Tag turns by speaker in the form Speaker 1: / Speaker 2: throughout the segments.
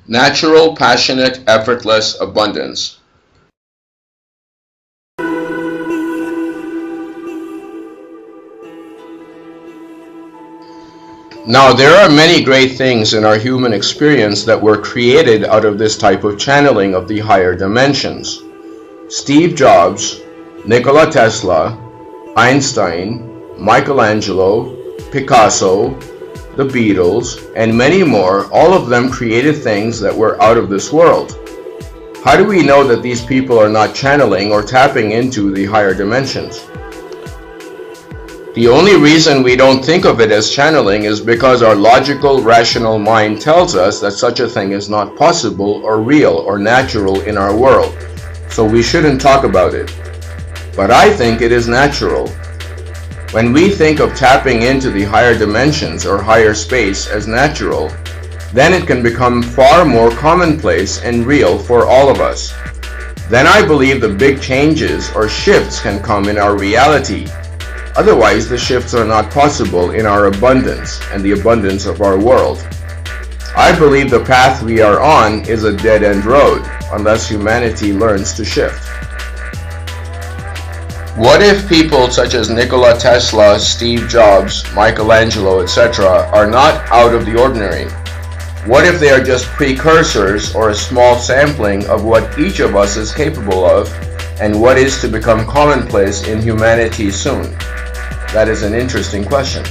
Speaker 1: Natural, passionate, effortless abundance. Now, there are many great things in our human experience that were created out of this type of channeling of the higher dimensions. Steve Jobs, Nikola Tesla, Einstein, Michelangelo, Picasso, the Beatles, and many more, all of them created things that were out of this world. How do we know that these people are not channeling or tapping into the higher dimensions? The only reason we don't think of it as channeling is because our logical, rational mind tells us that such a thing is not possible or real or natural in our world, so we shouldn't talk about it. But I think it is natural. When we think of tapping into the higher dimensions or higher space as natural, then it can become far more commonplace and real for all of us. Then I believe the big changes or shifts can come in our reality. Otherwise, the shifts are not possible in our abundance and the abundance of our world. I believe the path we are on is a dead-end road unless humanity learns to shift. What if people such as Nikola Tesla, Steve Jobs, Michelangelo, etc. are not out of the ordinary? What if they are just precursors or a small sampling of what each of us is capable of and what is to become commonplace in humanity soon? That is an interesting question.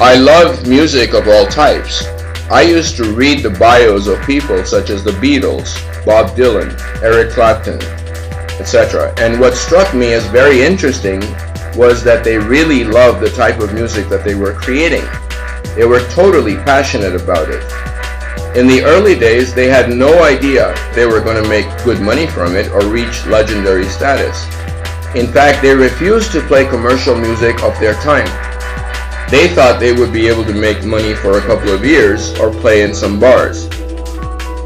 Speaker 1: I love music of all types. I used to read the bios of people such as the Beatles, Bob Dylan, Eric Clapton, etc. And what struck me as very interesting was that they really loved the type of music that they were creating. They were totally passionate about it. In the early days, they had no idea they were going to make good money from it or reach legendary status. In fact, they refused to play commercial music of their time. They thought they would be able to make money for a couple of years or play in some bars.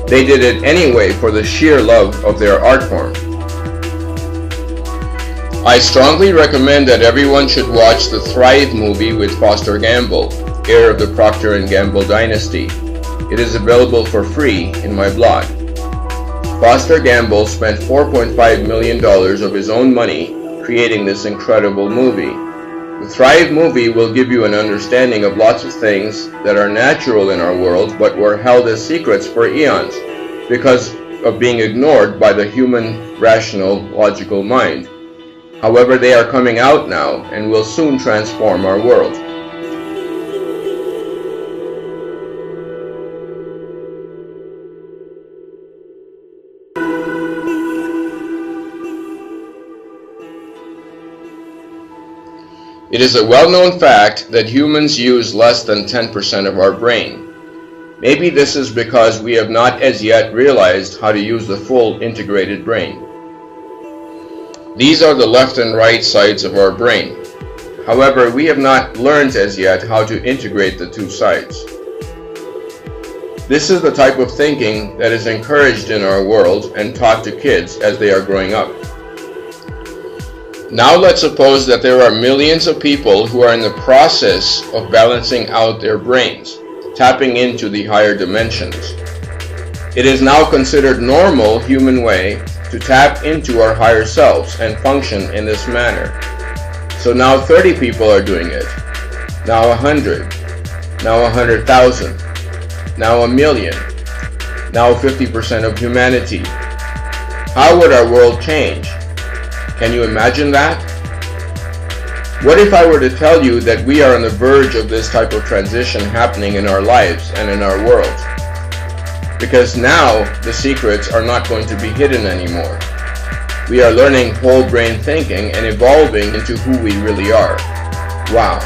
Speaker 1: They did it anyway for the sheer love of their art form. I strongly recommend that everyone should watch the Thrive movie with Foster Gamble, heir of the Procter & Gamble dynasty. It is available for free in my blog. Foster Gamble spent $4.5 million of his own money creating this incredible movie. The Thrive movie will give you an understanding of lots of things that are natural in our world but were held as secrets for eons because of being ignored by the human, rational, logical mind. However, they are coming out now and will soon transform our world. It is a well-known fact that humans use less than 10% of our brain. Maybe this is because we have not as yet realized how to use the full integrated brain. These are the left and right sides of our brain. However, we have not learned as yet how to integrate the two sides. This is the type of thinking that is encouraged in our world and taught to kids as they are growing up. Now let's suppose that there are millions of people who are in the process of balancing out their brains, tapping into the higher dimensions. It is now considered normal human way to tap into our higher selves and function in this manner. So now 30 people are doing it, now 100, now 100,000, now 1,000,000, now 50% of humanity. How would our world change? Can you imagine that? What if I were to tell you that we are on the verge of this type of transition happening in our lives and in our world? Because now the secrets are not going to be hidden anymore. We are learning whole brain thinking and evolving into who we really are. Wow.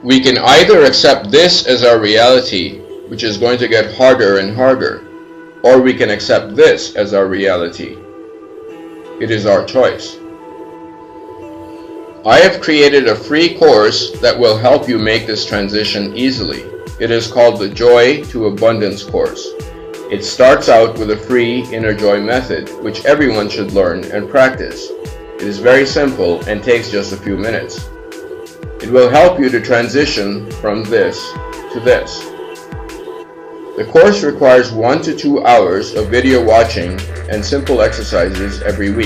Speaker 1: We can either accept this as our reality, which is going to get harder and harder, or we can accept this as our reality. It is our choice. I have created a free course that will help you make this transition easily. It is called the Joy to Abundance course. It starts out with a free Inner Joy method, which everyone should learn and practice. It is very simple and takes just a few minutes. It will help you to transition from this to this. The course requires 1 to 2 hours of video watching and simple exercises every week.